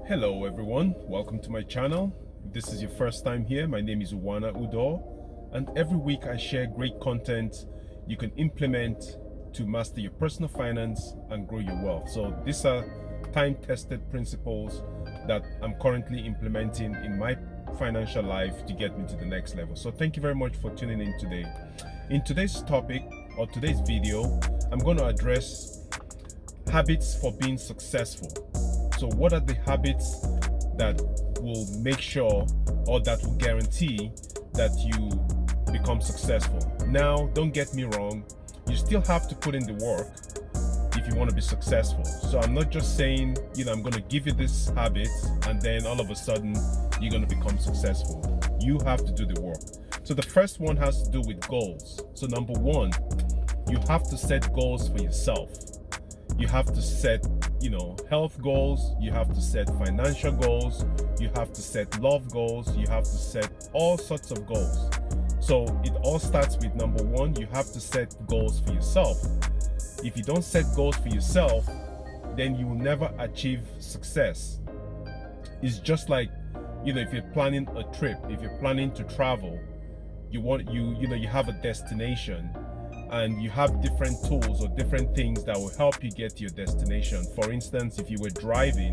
Hello everyone, welcome to my channel. If this is your first time here, my name is Udoh, and every week I share great content you can implement to master your personal finance and grow your wealth. So these are time-tested principles that I'm currently implementing in my financial life to get me to the next level. So thank you very much for tuning in today. In today's topic or today's video, I'm going to address habits for being successful. So what are the habits that will make sure or that will guarantee that you become successful? Now, don't get me wrong, you still have to put in the work if you want to be successful. So I'm not just saying, I'm going to give you this habit and then all of a sudden you're going to become successful. You have to do the work. So the first one has to do with goals. So number one, you have to set goals for yourself. You have to set health goals, you have to set financial goals, you have to set love goals, you have to set all sorts of goals. So it all starts with number one, you have to set goals for yourself. If you don't set goals for yourself, then you will never achieve success. It's just like, if you're planning a trip, if you're planning to travel, you have a destination, and you have different tools or different things that will help you get to your destination. For instance, if you were driving,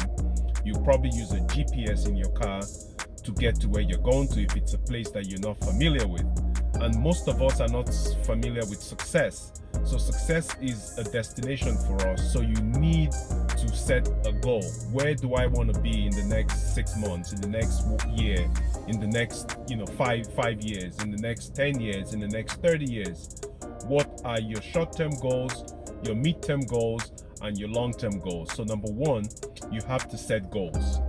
you probably use a GPS in your car to get to where you're going to if it's a place that you're not familiar with. And most of us are not familiar with success. So success is a destination for us. So you need to set a goal. Where do I want to be in the next 6 months, in the next year, in the next 5 years, in the next 10 years, in the next 30 years? What are your short-term goals, your mid-term goals, and your long-term goals? So number one, you have to set goals.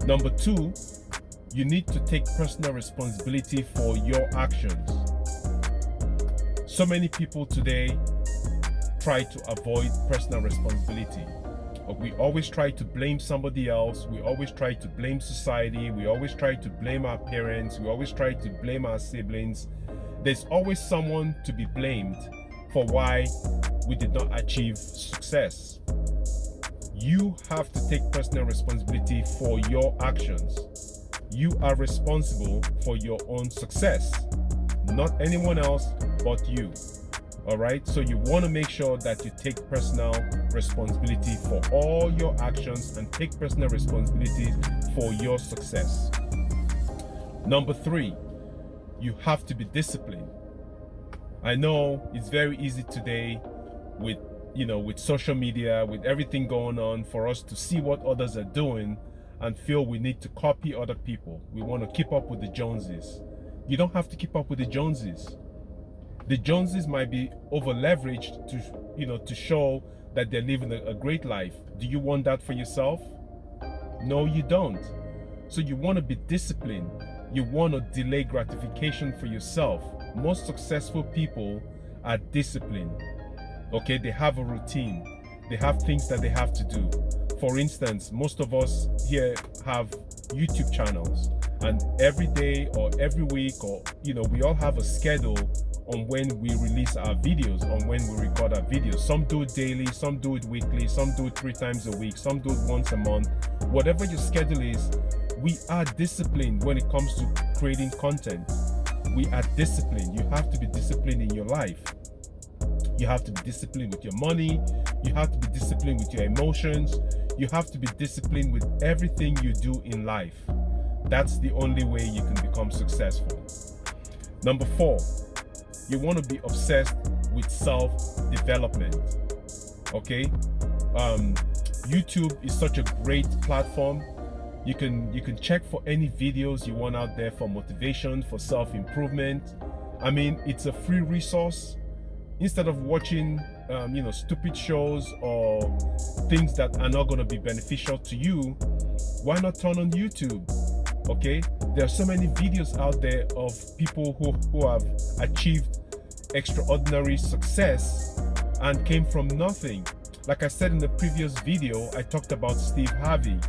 Number two, you need to take personal responsibility for your actions. So many people today try to avoid personal responsibility. We always try to blame somebody else. We always try to blame society. We always try to blame our parents. We always try to blame our siblings. There's always someone to be blamed for why we did not achieve success. You have to take personal responsibility for your actions. You are responsible for your own success, not anyone else but you. All right, so you want to make sure that you take personal responsibility for all your actions and take personal responsibility for your success. Number three, you have to be disciplined. I know it's very easy today with social media, with everything going on, for us to see what others are doing and feel we need to copy other people. We want to keep up with the Joneses. You don't have to keep up with the Joneses. The Joneses might be over leveraged to show that they're living a great life. Do you want that for yourself? No, you don't. So you want to be disciplined. You want to delay gratification for yourself. Most successful people are disciplined. Okay, they have a routine. They have things that they have to do. For instance, most of us here have YouTube channels, and every day or every week we all have a schedule on when we release our videos, on when we record our videos. Some do it daily, some do it weekly, some do it 3 times a week, some do it once a month. Whatever your schedule is, we are disciplined when it comes to creating content. We are disciplined. You have to be disciplined in your life. You have to be disciplined with your money. You have to be disciplined with your emotions. You have to be disciplined with everything you do in life. That's the only way you can become successful. Number four, you want to be obsessed with self-development. Okay? YouTube is such a great platform. You can check for any videos you want out there for motivation, for self-improvement. I mean, it's a free resource. Instead of watching stupid shows or things that are not going to be beneficial to you, why not turn on YouTube? Okay, there are so many videos out there of people who have achieved extraordinary success and came from nothing. Like I said in the previous video, I talked about Steve Harvey.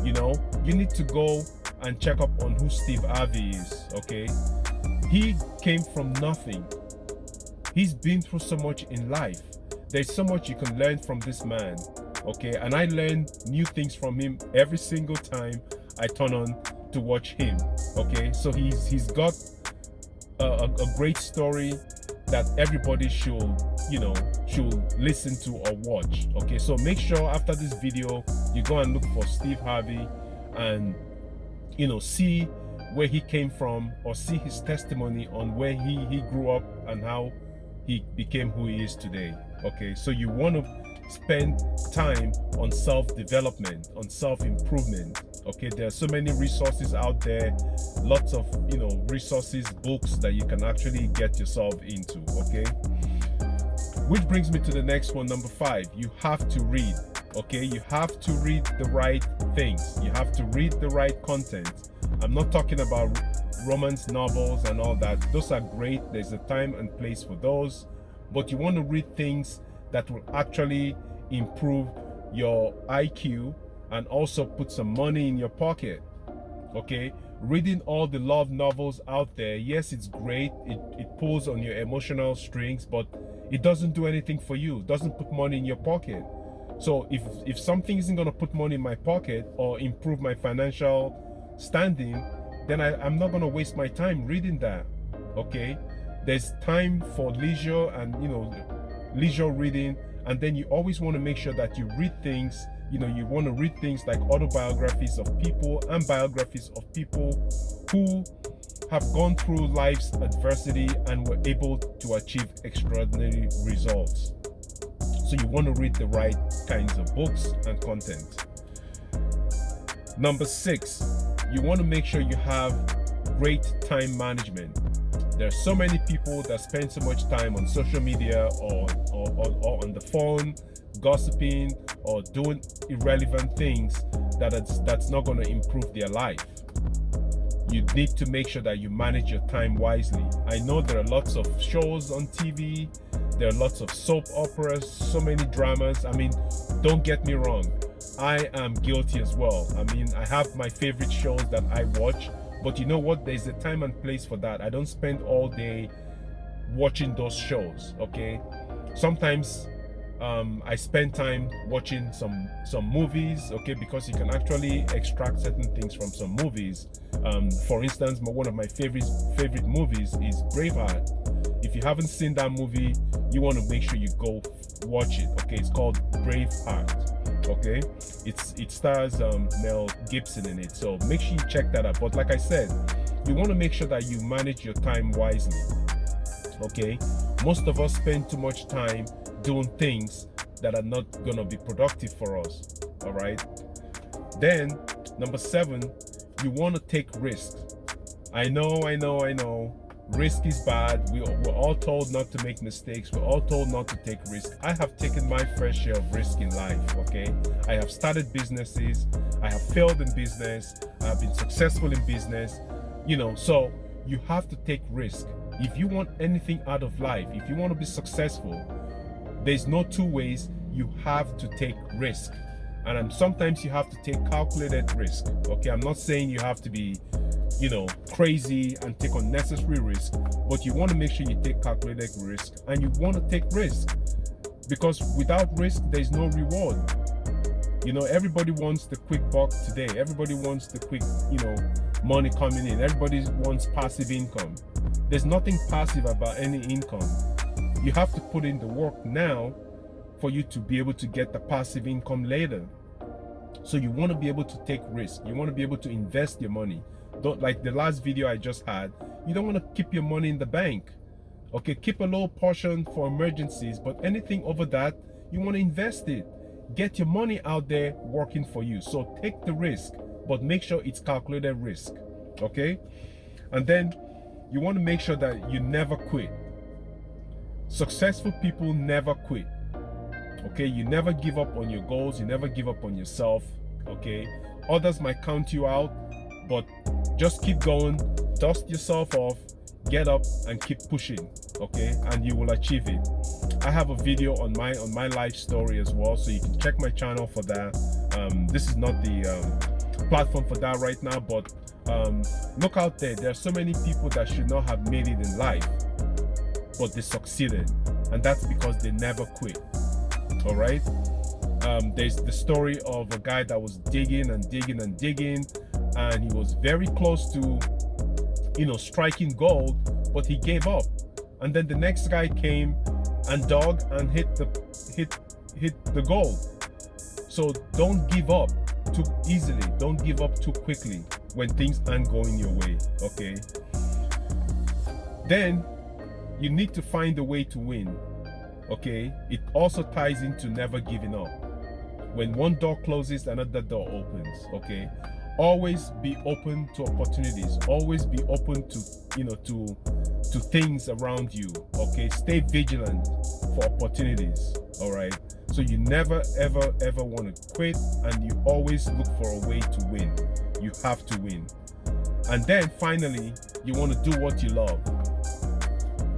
You need to go and check up on who Steve Harvey is. Okay, he came from nothing. He's been through so much in life. There's so much you can learn from this man. okay, and I learn new things from him every single time I turn on to watch him. Okay, so he's got a great story that everybody should, should listen to or watch. Okay, so make sure after this video you go and look for Steve Harvey and see where he came from, or see his testimony on where he grew up and how he became who he is today. Okay, so you want to spend time on self-development, on self-improvement. Okay, there are so many resources out there, lots of resources, books that you can actually get yourself into. Okay, which brings me to the next one, number 5. You have to read. Okay, you have to read the right things. You have to read the right content. I'm not talking about romance novels and all that. Those are great. There's a time and place for those, but you want to read things that will actually improve your IQ and also put some money in your pocket. Okay, reading all the love novels out there, yes, it's great. It pulls on your emotional strings, but it doesn't do anything for you. It doesn't put money in your pocket. So if something isn't going to put money in my pocket or improve my financial standing, then I'm not going to waste my time reading that. Okay, there's time for leisure and leisure reading, and then you always want to make sure that you read things. You want to read things like autobiographies of people and biographies of people who have gone through life's adversity and were able to achieve extraordinary results. So you want to read the right kinds of books and content. Number 6, you want to make sure you have great time management. There are so many people that spend so much time on social media or on the phone, gossiping or doing irrelevant things that's not going to improve their life. You need to make sure that you manage your time wisely. I know there are lots of shows on TV, there are lots of soap operas, so many dramas. I mean, don't get me wrong, I am guilty as well. I mean, I have my favorite shows that I watch, but you know what? There's a time and place for that. I don't spend all day watching those shows. Okay, sometimes I spend time watching some movies. Okay, because you can actually extract certain things from some movies. For instance, one of my favorite movies is Braveheart. If you haven't seen that movie, you want to make sure you go watch it. Okay, it's called Braveheart. Okay, it stars Mel Gibson in it, so make sure you check that out. But like I said, you want to make sure that you manage your time wisely. Okay, most of us spend too much time doing things that are not going to be productive for us. All right, then number 7, you want to take risks. I know risk is bad. We're all told not to make mistakes. We're all told not to take risks. I have taken my fair share of risk in life. Okay, I have started businesses, I have failed in business, I have been successful in business. So you have to take risk. If you want anything out of life, if you want to be successful, there's no two ways. You have to take risk, and sometimes you have to take calculated risk. Okay, I'm not saying you have to be crazy and take unnecessary risk, but you want to make sure you take calculated risk, and you want to take risk because without risk there's no reward. Everybody wants the quick buck today. Everybody wants the quick money coming in. Everybody wants passive income. There's nothing passive about any income. You have to put in the work now for you to be able to get the passive income later. So you want to be able to take risk. You want to be able to invest your money. Don't, like the last video I just had, you don't want to keep your money in the bank. Okay, keep a low portion for emergencies, but anything over that, you want to invest it. Get your money out there working for you. So take the risk, but make sure it's calculated risk. Okay, and then you want to make sure that you never quit. Successful people never quit. Okay, you never give up on your goals, you never give up on yourself. Okay, others might count you out, but just keep going, dust yourself off, get up and keep pushing. Okay, and you will achieve it. I have a video on my life story as well, so you can check my channel for that. This is not the platform for that right now, but look out there. There are so many people that should not have made it in life, but they succeeded, and that's because they never quit. All right, There's the story of a guy that was digging and digging and digging, and he was very close to, striking gold, but he gave up. And then the next guy came and dug and hit the gold. So don't give up too easily. Don't give up too quickly when things aren't going your way. Okay. Then you need to find a way to win. Okay. It also ties into never giving up. When one door closes, another door opens. Okay. Always be open to opportunities. Always be open to to things around you. Okay. Stay vigilant for opportunities. All right. So you never ever want to quit, and you always look for a way to win. You have to win. And then finally, you want to do what you love.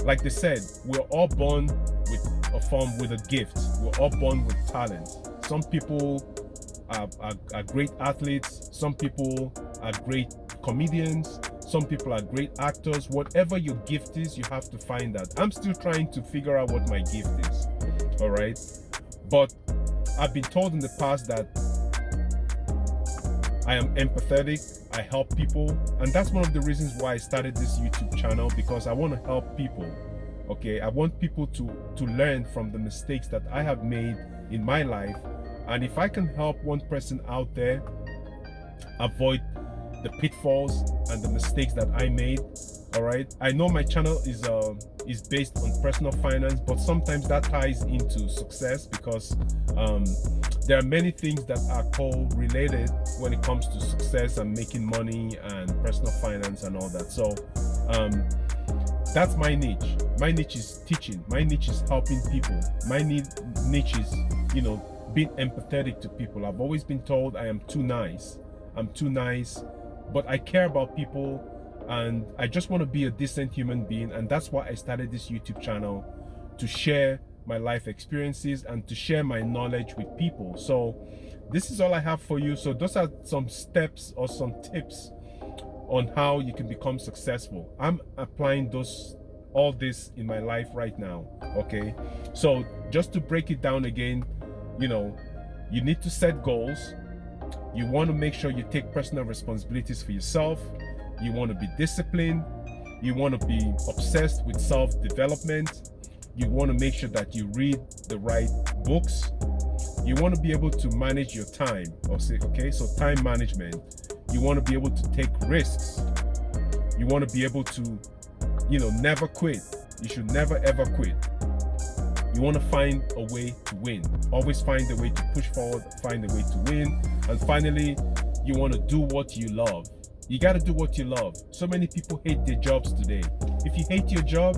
Like they said, we're all born with a gift. We're all born with talent. Some people are great athletes. Some people are great comedians. Some people are great actors. Whatever your gift is, you have to find that. I'm still trying to figure out what my gift is. All right. But I've been told in the past that I am empathetic. I help people. And that's one of the reasons why I started this YouTube channel, because I want to help people. Okay. I want people to learn from the mistakes that I have made in my life. And if I can help one person out there avoid the pitfalls and the mistakes that I made, all right. I know my channel is based on personal finance, but sometimes that ties into success, because there are many things that are correlated when it comes to success and making money and personal finance and all that. So that's my niche. My niche is teaching. My niche is helping people. My niche is, being empathetic to people. I've always been told I am too nice. I'm too nice, but I care about people, and I just want to be a decent human being. And that's why I started this YouTube channel, to share my life experiences and to share my knowledge with people. So this is all I have for you. So those are some steps or some tips on how you can become successful. I'm applying all this in my life right now. Okay. So just to break it down again, you need to set goals. You want to make sure you take personal responsibilities for yourself. You want to be disciplined. You want to be obsessed with self-development. You want to make sure that you read the right books. You want to be able to manage your time. So time management. You want to be able to take risks. You want to be able to, never quit. You should never ever quit. You want to find a way to win. Always find a way to push forward, find a way to win. And finally, you want to do what you love. You got to do what you love. So many people hate their jobs today. If you hate your job,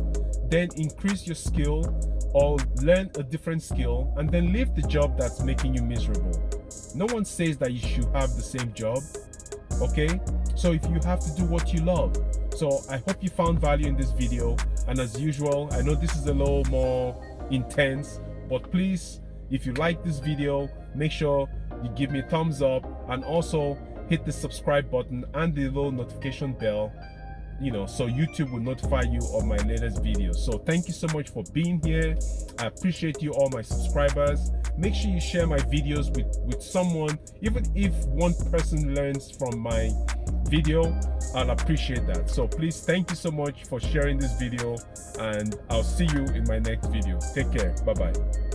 then increase your skill or learn a different skill, and then leave the job that's making you miserable. No one says that you should have the same job. Okay? So if you have to do what you love. So I hope you found value in this video. And as usual, I know this is a little more intense, but please, if you like this video, make sure you give me a thumbs up, and also hit the subscribe button and the little notification bell, so YouTube will notify you of my latest videos. So thank you so much for being here. I appreciate you, all my subscribers. Make sure you share my videos with someone. Even if one person learns from my video, I'll appreciate that. So please, thank you so much for sharing this video, and I'll see you in my next video. Take care. Bye bye.